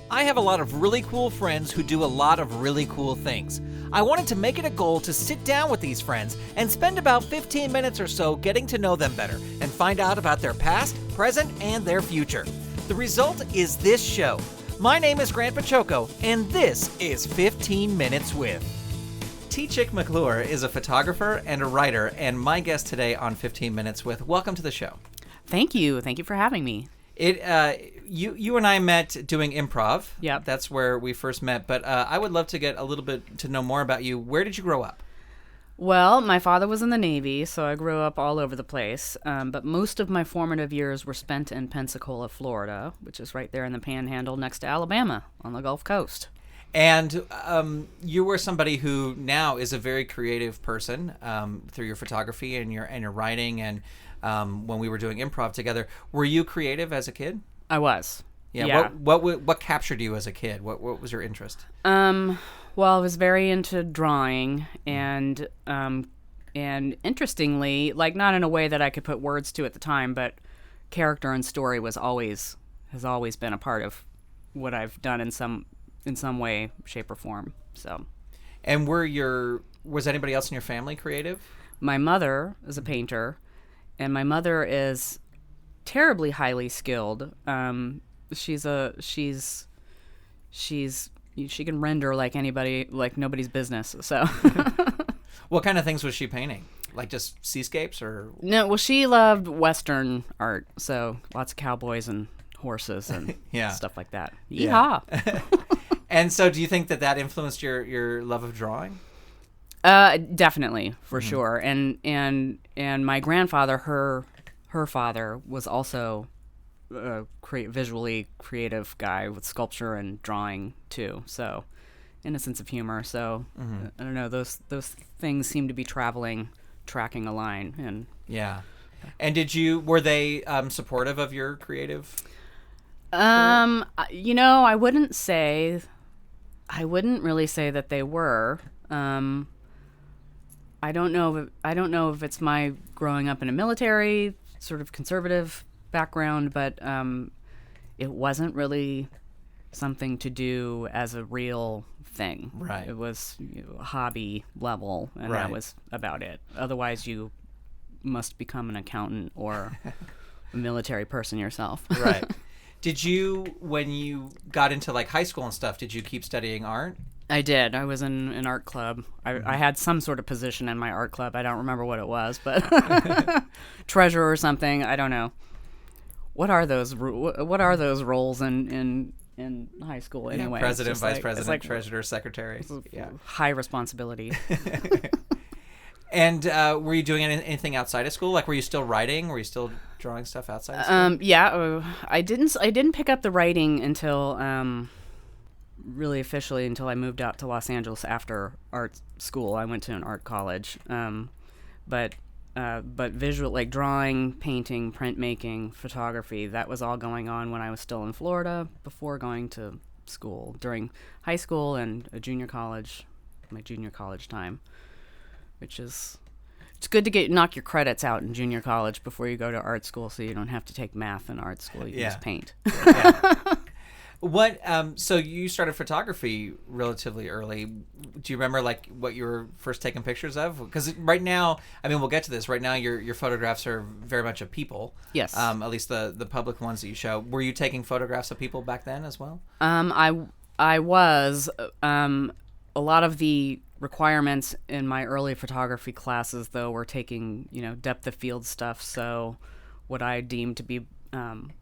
I have a lot of really cool friends who do a lot of really cool things. I wanted to make it a goal to sit down with these friends and spend about 15 minutes or so getting to know them better and find out about their past, present, and their future. The result is this show. My name is Grant Baciocco, and this is 15 Minutes With. T-Chick McClure is a photographer and a writer, and my guest today on 15 Minutes With. Welcome to the show. Thank you. Thank you for having me. You and I met doing improv. Yep. That's where we first met. But I would love to get a little bit to know more about you. Where did you grow up? Well, my father was in the Navy, so I grew up all over the place. But most of my formative years were spent in Pensacola, Florida, which is right there in the Panhandle next to Alabama on the Gulf Coast. And you were somebody who now is a very creative person through your photography and your writing. And when we were doing improv together, were you creative as a kid? I was. Yeah. What captured you as a kid? What was your interest? Well, I was very into drawing, and interestingly, like not in a way that I could put words to at the time, but character and story has always been a part of what I've done in some way, shape, or form. So. And was anybody else in your family creative? My mother is a painter, and my mother is terribly highly skilled. She can render like anybody, like nobody's business. So. What kind of things was she painting? Like just seascapes or? No, well, she loved Western art, so lots of cowboys and horses and stuff like that. Yeehaw! Yeah. And so, do you think that influenced your love of drawing? Definitely, for sure. And my grandfather, her father, was also a visually creative guy with sculpture and drawing too. So, and a sense of humor. So, I don't know. Those things seem to be tracking a line. And yeah. And were they supportive of your creative? I wouldn't really say that they were. I don't know if it's my growing up in a military sort of conservative background, but it wasn't really something to do as a real thing. Right. It was a hobby level, and that was about it. Otherwise, you must become an accountant or a military person yourself. Right. Did you, when you got into like high school and stuff, did you keep studying art? I did. I was in an art club. I had some sort of position in my art club. I don't remember what it was, but treasurer or something. I don't know. What are those roles in high school anyway? President, vice president, treasurer, secretary. Yeah. High responsibility. And were you doing anything outside of school? Like, were you still writing? Were you still drawing stuff outside of school? Yeah. I didn't pick up the writing until really officially until I moved out to Los Angeles after art school. I went to an art college, but visual, like drawing, painting, printmaking, photography, that was all going on when I was still in Florida before going to school during high school and my junior college time, which is, it's good to knock your credits out in junior college before you go to art school, so you don't have to take math in art school. You can just paint. Yeah. So you started photography relatively early. Do you remember like what you were first taking pictures of? Because right now, I mean, we'll get to this. Right now, your photographs are very much of people. Yes. At least the public ones that you show. Were you taking photographs of people back then as well? I was. A lot of the requirements in my early photography classes, though, were taking depth of field stuff. So, what I deemed to be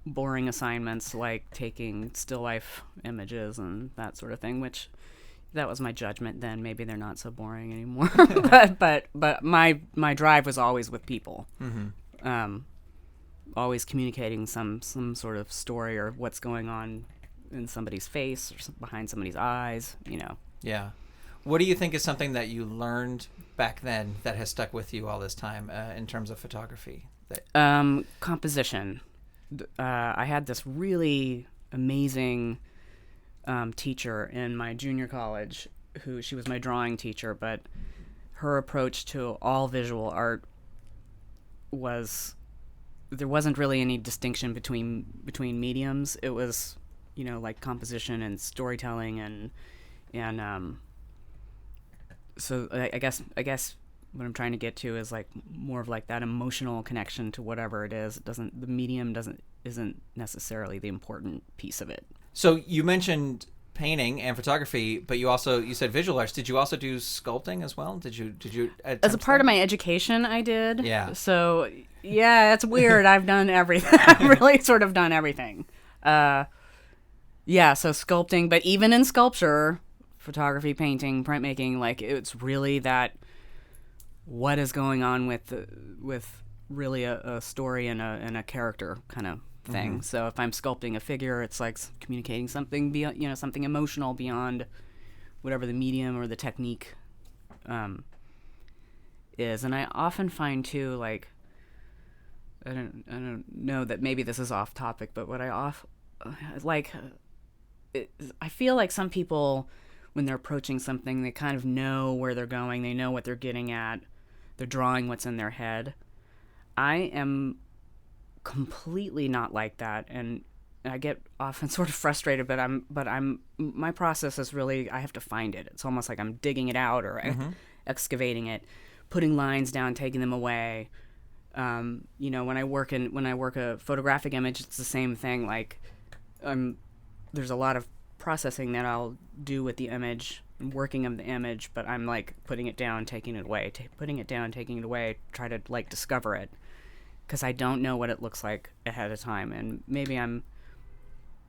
boring assignments like taking still life images and that sort of thing, which that was my judgment then. Maybe they're not so boring anymore. but my drive was always with people. Always communicating some sort of story or what's going on in somebody's face or behind somebody's eyes, Yeah. What do you think is something that you learned back then that has stuck with you all this time in terms of photography? Composition. I had this really amazing teacher in my junior college she was my drawing teacher, but her approach to all visual art was, there wasn't really any distinction between mediums. It was like composition and storytelling and so I guess what I'm trying to get to is like more of like that emotional connection to whatever it is. The medium isn't necessarily the important piece of it. So you mentioned painting and photography, but you said visual arts. Did you also do sculpting as well? Did you as a part of my education? I did. Yeah. So yeah, it's weird. I've done everything. I've really sort of done everything. Yeah. So sculpting, but even in sculpture, photography, painting, printmaking, like it's really that what is going on with really a story and a character kind of thing. Mm-hmm. So if I'm sculpting a figure, it's like communicating something beyond, something emotional beyond whatever the medium or the technique is. And I often find too, like, I don't know that maybe this is off topic, but what I feel like some people, when they're approaching something, they kind of know where they're going, they know what they're getting at, they're drawing what's in their head. I am completely not like that, and I get often sort of frustrated, but my process is really, I have to find it. It's almost like I'm digging it out or excavating it, putting lines down, taking them away. When I work a photographic image, it's the same thing. Like, there's a lot of processing that I'll do with the image, working of the image, but I'm like putting it down, taking it away, putting it down, taking it away, try to like discover it, because I don't know what it looks like ahead of time, and maybe I'm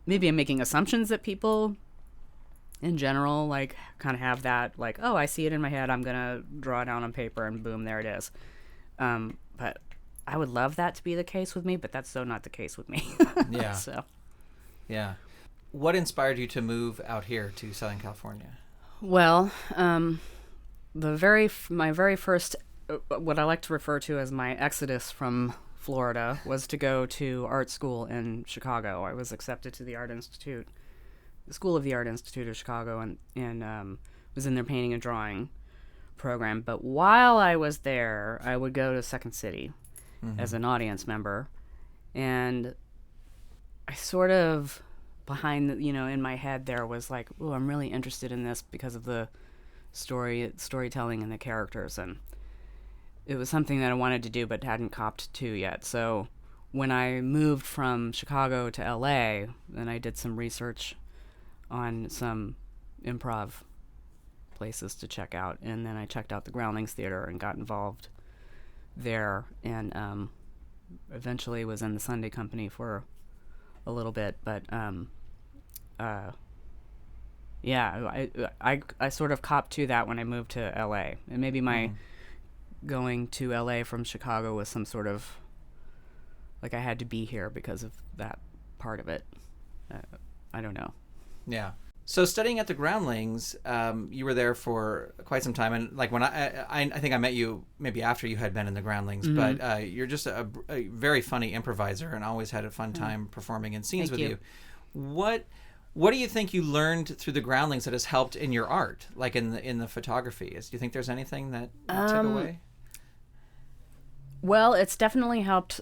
making assumptions that people in general like kind of have that, like, oh, I see it in my head, I'm gonna draw it down on paper, and boom, there it is. But I would love that to be the case with me, but that's so not the case with me. Yeah. So. Yeah. What inspired you to move out here to Southern California? Well, my very first, what I like to refer to as my exodus from Florida, was to go to art school in Chicago. I was accepted to the School of the Art Institute of Chicago, and was in their painting and drawing program. But while I was there, I would go to Second City as an audience member, and I sort of, behind in my head there was like, oh, I'm really interested in this because of the storytelling and the characters, and it was something that I wanted to do but hadn't copped to yet. So when I moved from Chicago to LA, then I did some research on some improv places to check out, and then I checked out the Groundlings Theater and got involved there, and eventually was in the Sunday Company for a little bit, but I sort of copped to that when I moved to LA, and maybe my going to LA from Chicago was some sort of like I had to be here because of that part of it. I don't know. Yeah. So studying at the Groundlings, you were there for quite some time, and like when I think I met you maybe after you had been in the Groundlings, but you're just a very funny improviser and always had a fun time performing in scenes with you. What do you think you learned through the Groundlings that has helped in your art, like in the photography? Do you think there's anything that you took away? Well, it's definitely helped.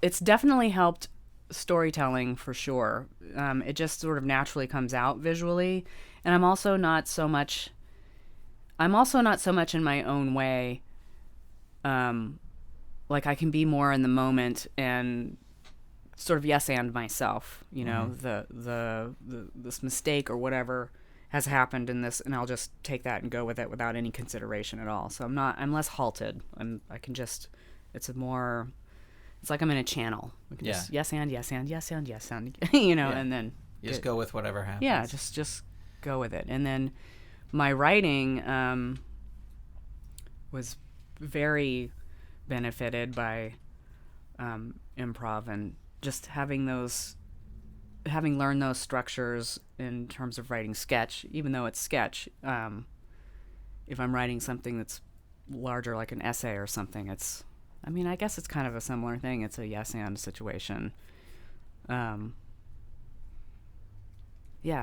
It's definitely helped storytelling for sure. It just sort of naturally comes out visually, and I'm also not so much in my own way. Like I can be more in the moment and sort of yes and myself, this mistake or whatever has happened in this, and I'll just take that and go with it without any consideration at all. So I'm less halted. It's like I'm in a channel. We can just yes and, and then you just go with whatever happens. Yeah, just go with it. And then my writing was very benefited by improv, and just having learned those structures in terms of writing sketch, even though it's sketch. If I'm writing something that's larger, like an essay or something, I guess it's kind of a similar thing. It's a yes and situation. I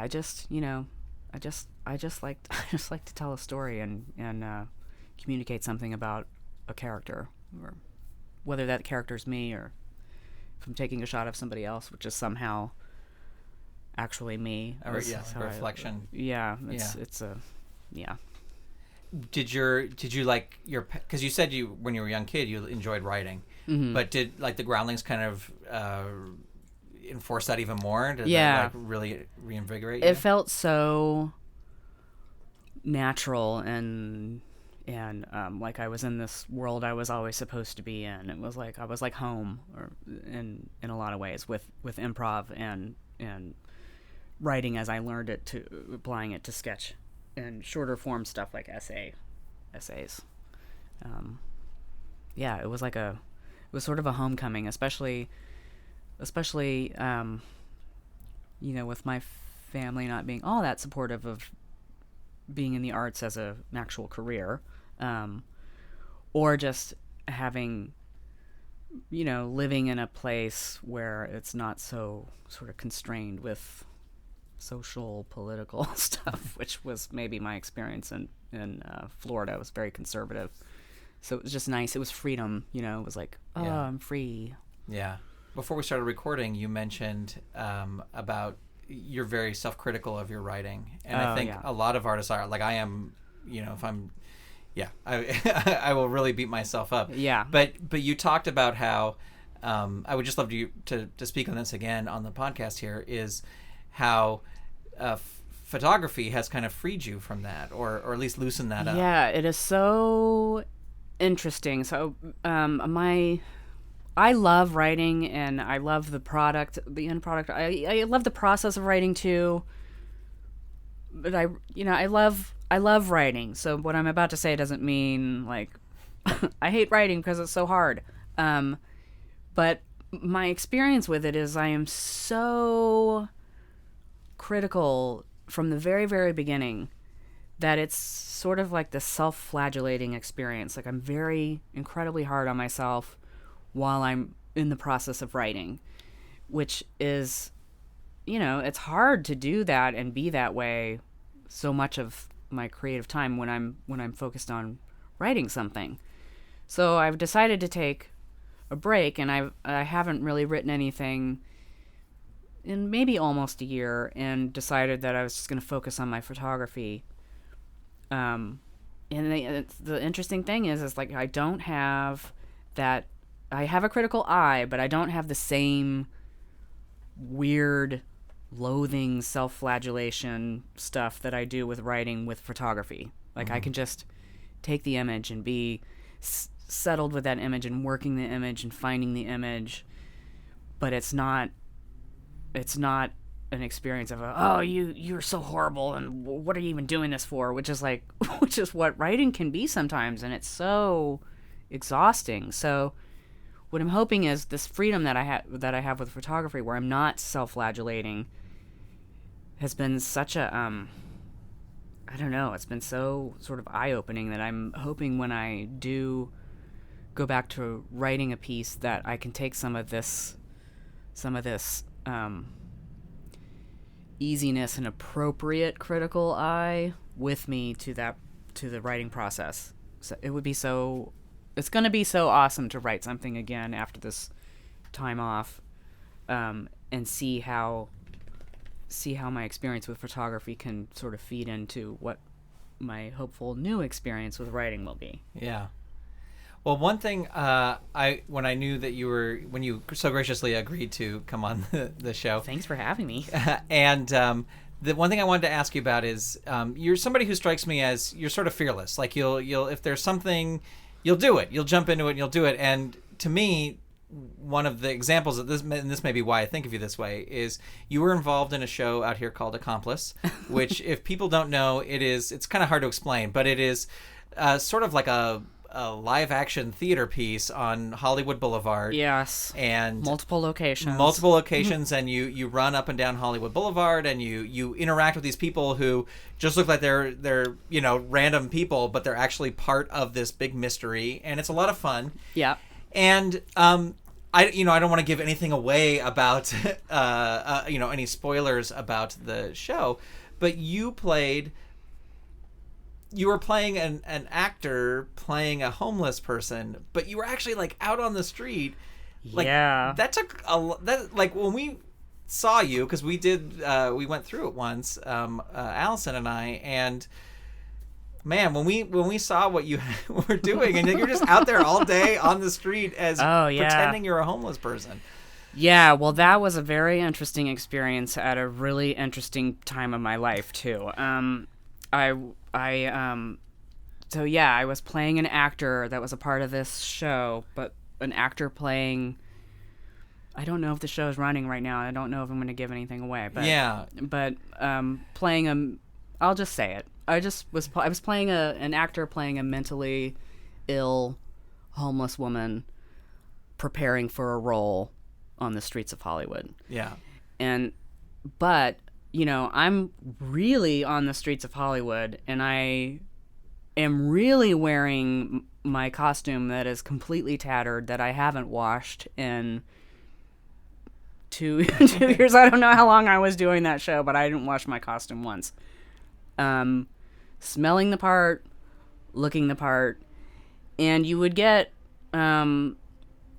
just like to tell a story and communicate something about a character, or whether that character's me, or if I'm taking a shot of somebody else, which is somehow actually me. Or, reflection. It's a Did you like because you said when you were a young kid you enjoyed writing, but did like the Groundlings kind of enforce that even more? Did that like really reinvigorate you? It felt so natural and like I was in this world I was always supposed to be in. It was like I was like home, or in a lot of ways, with improv and writing as I learned it, to applying it to sketch and shorter form stuff like essays. It was sort of a homecoming, especially with my family not being all that supportive of being in the arts as an actual career, or just having, living in a place where it's not so sort of constrained with social, political stuff, which was maybe my experience in Florida. It was very conservative. So it was just nice. It was freedom, it was like, I'm free. Yeah. Before we started recording, you mentioned about you're very self-critical of your writing. And I think a lot of artists are, like I am, if I'm, I will really beat myself up. Yeah. But you talked about how, I would just love you to speak on this again on the podcast here, is how photography has kind of freed you from that, or at least loosened that up. Yeah, it is so interesting. So I love writing, and I love the end product. I love the process of writing too. But I love writing. So what I'm about to say doesn't mean like I hate writing because it's so hard. But my experience with it is I am so critical from the very, very beginning that it's sort of like the self-flagellating experience. Like I'm very incredibly hard on myself while I'm in the process of writing, which is, it's hard to do that and be that way so much of my creative time when I'm focused on writing something. So I've decided to take a break, and I haven't really written anything in maybe almost a year, and decided that I was just going to focus on my photography. And the interesting thing is like I don't have that. I have a critical eye, but I don't have the same weird, loathing, self-flagellation stuff that I do with writing with photography. Like I can just take the image and be settled with that image and working the image and finding the image, but it's not an experience of you're so horrible and what are you even doing this for, which is what writing can be sometimes, and it's so exhausting. So what I'm hoping is this freedom that I have with photography, where I'm not self-flagellating, has been such a I don't know, it's been so sort of eye-opening that I'm hoping when I do go back to writing a piece that I can take some of this easiness and appropriate critical eye with me to the writing process. So it's going to be so awesome to write something again after this time off, and see how my experience with photography can sort of feed into what my hopeful new experience with writing will be. Yeah. Well, one thing when I knew that when you so graciously agreed to come on the show. Thanks for having me. And the one thing I wanted to ask you about is you're somebody who strikes me as you're sort of fearless. Like you'll if there's something, you'll do it. You'll jump into it and you'll do it. And to me, one of the examples of this, and this may be why I think of you this way, is you were involved in a show out here called Accomplice, which if people don't know, it's kind of hard to explain, but it is sort of like a live action theater piece on Hollywood Boulevard. Yes. And multiple locations, and you run up and down Hollywood Boulevard, and you interact with these people who just look like they're random people, but they're actually part of this big mystery, and it's a lot of fun. Yeah. And I don't want to give anything away about any spoilers about the show, but you were playing an actor playing a homeless person, but you were actually like out on the street. Like, yeah. That took like when we saw you because we went through it once, Allison and I, and man, when we saw what you were doing, and you're just out there all day on the street as pretending you're a homeless person. Yeah, well, that was a very interesting experience at a really interesting time of my life too. I was playing an actor that was a part of this show, but an actor playing. I don't know if the show is running right now. I don't know if I'm going to give anything away, but playing I'll just say it. I was playing an actor playing a mentally ill homeless woman preparing for a role on the streets of Hollywood. Yeah. But I'm really on the streets of Hollywood, and I am really wearing my costume that is completely tattered, that I haven't washed in 2 years. I don't know how long I was doing that show, but I didn't wash my costume once. Smelling the part, looking the part, and you would get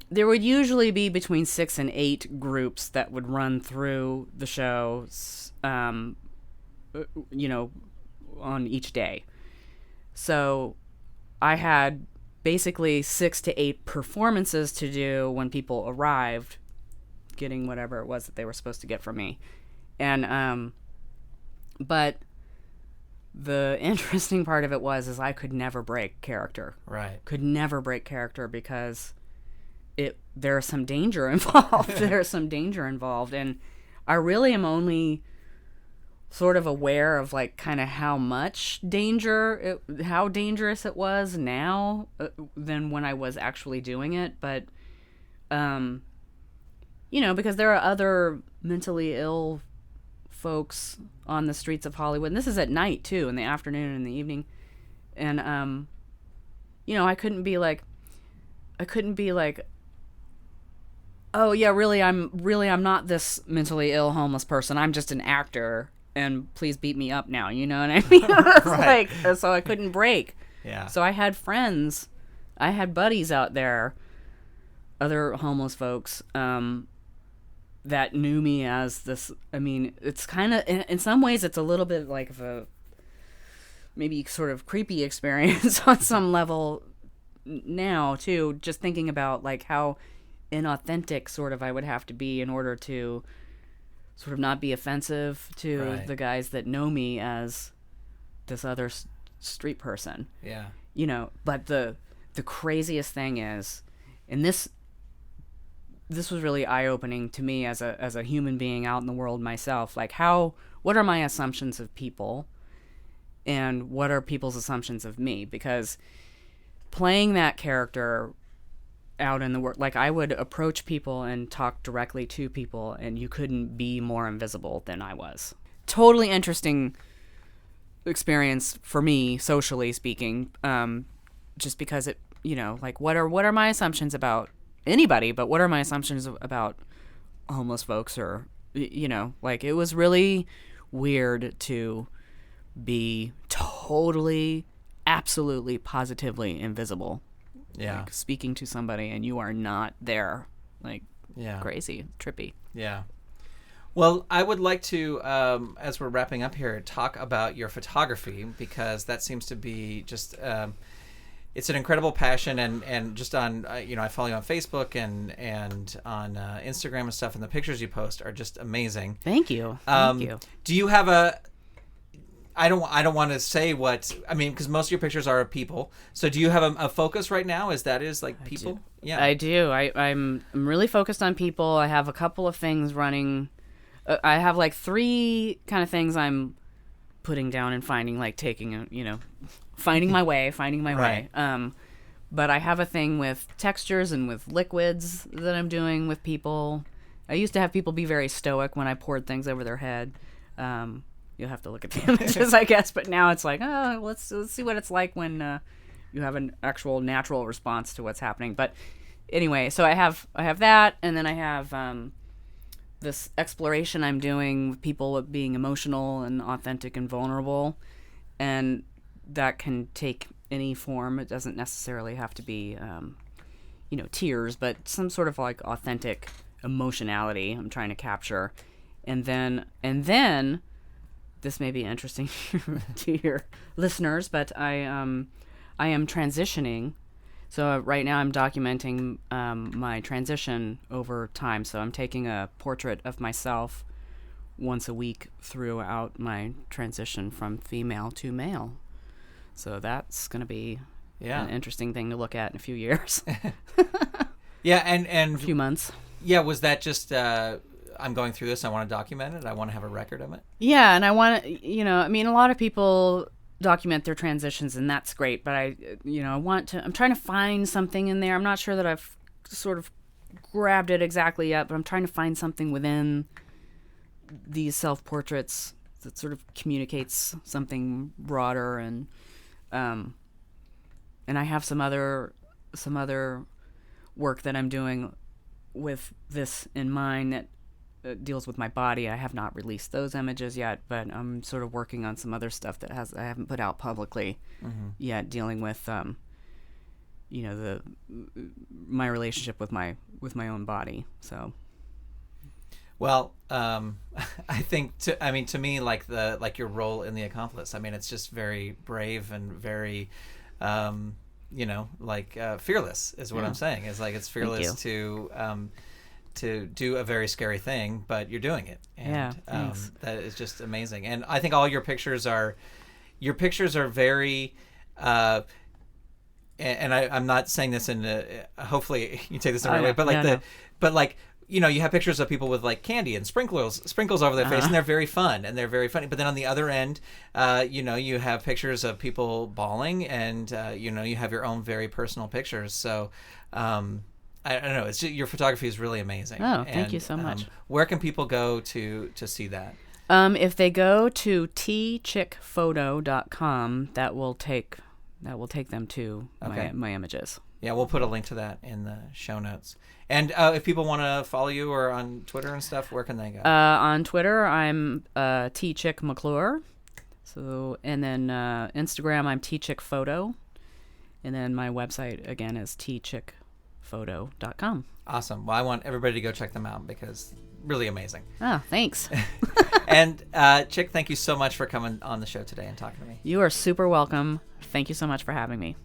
there would usually be between 6 and 8 groups that would run through the show, on each day. So I had basically 6 to 8 performances to do when people arrived, getting whatever it was that they were supposed to get from me. And but the interesting part of it is I could never break character. Right. Could never break character because there's some danger involved. There's some danger involved, and I really am only sort of aware of like kind of how dangerous it was now than when I was actually doing it. But because there are other mentally ill folks on the streets of Hollywood, and this is at night too, in the afternoon and in the evening, and I couldn't be like, oh yeah, I'm not this mentally ill homeless person. I'm just an actor, and please beat me up now. You know what I mean? Right. So I couldn't break. Yeah. So I had friends, I had buddies out there, other homeless folks, that knew me as this. I mean, it's kind of, in some ways, it's a little bit like of a maybe sort of creepy experience on some level now too. Just thinking about like how inauthentic sort of I would have to be in order to sort of not be offensive to the guys that know me as this other street person. Yeah. But the craziest thing is, and this was really eye-opening to me as a human being out in the world myself, like what are my assumptions of people and what are people's assumptions of me? Because playing that character out in the world, like I would approach people and talk directly to people, and you couldn't be more invisible than I was. Totally interesting experience for me, socially speaking, just because it, like what are my assumptions about anybody, but what are my assumptions about homeless folks, or like it was really weird to be totally, absolutely, positively invisible. Yeah. Like speaking to somebody and you are not there. Like, crazy, trippy. Yeah. Well, I would like to, as we're wrapping up here, talk about your photography, because that seems to be just, it's an incredible passion, and just on, I follow you on Facebook and on Instagram and stuff, and the pictures you post are just amazing. Thank you. Thank you. Do you have I don't want to say because most of your pictures are of people. So do you have a focus right now? Is like people? Yeah, I do. I'm really focused on people. I have a couple of things running. I have like 3 kind of things I'm putting down and finding, like taking finding my way. Right. But I have a thing with textures and with liquids that I'm doing with people. I used to have people be very stoic when I poured things over their head. You'll have to look at the images, I guess. But now it's like, let's see what it's like when you have an actual natural response to what's happening. But anyway, so I have that, and then I have this exploration I'm doing with people being emotional and authentic and vulnerable, and that can take any form. It doesn't necessarily have to be, tears, but some sort of like authentic emotionality I'm trying to capture. And then this may be interesting to your listeners, but I am transitioning. So right now I'm documenting my transition over time. So I'm taking a portrait of myself once a week throughout my transition from female to male. So that's going to be an interesting thing to look at in a few years. Yeah, and a few months. Yeah, was that just I'm going through this, I want to document it, I want to have a record of it? Yeah, and I want to, a lot of people document their transitions, and that's great, but I'm trying to find something in there. I'm not sure that I've sort of grabbed it exactly yet, but I'm trying to find something within these self-portraits that sort of communicates something broader, and I have some other work that I'm doing with this in mind that deals with my body. I have not released those images yet, but I'm sort of working on some other stuff that I haven't put out publicly yet, dealing with my relationship with my own body. So, well, I think to me, like your role in The Accomplice, I mean, it's just very brave and very fearless is what I'm saying. It's like it's fearless to do a very scary thing, but you're doing it. And that is just amazing. And I think all your pictures are very and I'm not saying this in hopefully you take this in the right way, but you have pictures of people with like candy and sprinkles over their face, and they're very fun and they're very funny. But then on the other end, you have pictures of people bawling, and you have your own very personal pictures. So I don't know. It's just, your photography is really amazing. Oh, thank you so much. Where can people go to see that? If they go to tchickphoto.com, that will take them to my images. Yeah, we'll put a link to that in the show notes. And if people want to follow you or on Twitter and stuff, where can they go? On Twitter, I'm McClure. So, and then Instagram, I'm tchickphoto. And then my website again is tchickphoto.com. Awesome. Well, I want everybody to go check them out because really amazing. Oh, thanks. And Chick, thank you so much for coming on the show today and talking to me. You are super welcome. Thank you so much for having me.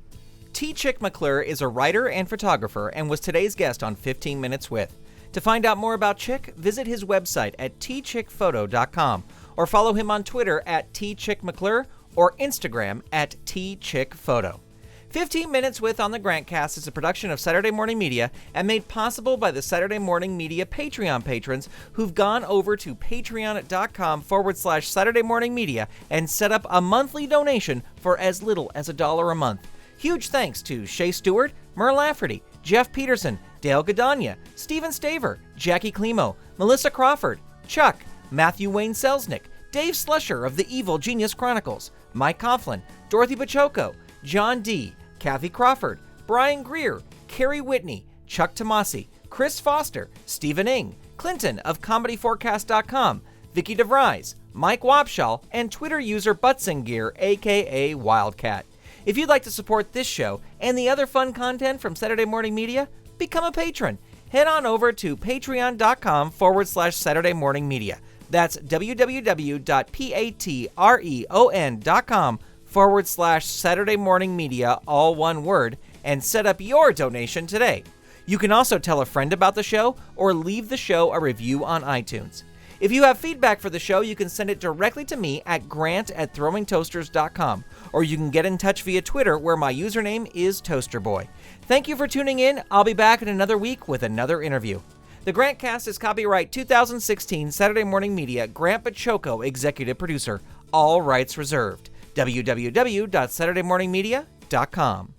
T. Chick McClure is a writer and photographer and was today's guest on 15 Minutes With. To find out more about Chick, visit his website at tchickphoto.com or follow him on Twitter at tchickmcclure or Instagram at tchickphoto. 15 Minutes With on the GrantCast is a production of Saturday Morning Media and made possible by the Saturday Morning Media Patreon patrons who've gone over to patreon.com/Saturday Morning Media and set up a monthly donation for as little as $1 a month. Huge thanks to Shay Stewart, Merle Lafferty, Jeff Peterson, Dale Gadania, Stephen Staver, Jackie Klimo, Melissa Crawford, Chuck, Matthew Wayne Selznick, Dave Slusher of the Evil Genius Chronicles, Mike Coughlin, Dorothy Baciocco, John D., Kathy Crawford, Brian Greer, Carrie Whitney, Chuck Tomasi, Chris Foster, Stephen Ing, Clinton of ComedyForecast.com, Vicky DeVries, Mike Wapshall, and Twitter user Buttsinggear, a.k.a. Wildcat. If you'd like to support this show and the other fun content from Saturday Morning Media, become a patron. Head on over to patreon.com/Saturday Morning Media. That's www.patreon.com/Saturday Morning Media, all one word, and set up your donation today. You can also tell a friend about the show or leave the show a review on iTunes. If you have feedback for the show, you can send it directly to me at grant@throwingtoasters.com, or you can get in touch via Twitter where my username is ToasterBoy. Thank you for tuning in. I'll be back in another week with another interview. The GrantCast is copyright 2016 Saturday Morning Media, Grant Baciocco, executive producer. All rights reserved. www.saturdaymorningmedia.com.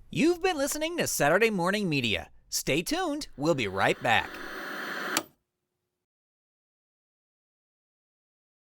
You've been listening to Saturday Morning Media. Stay tuned. We'll be right back.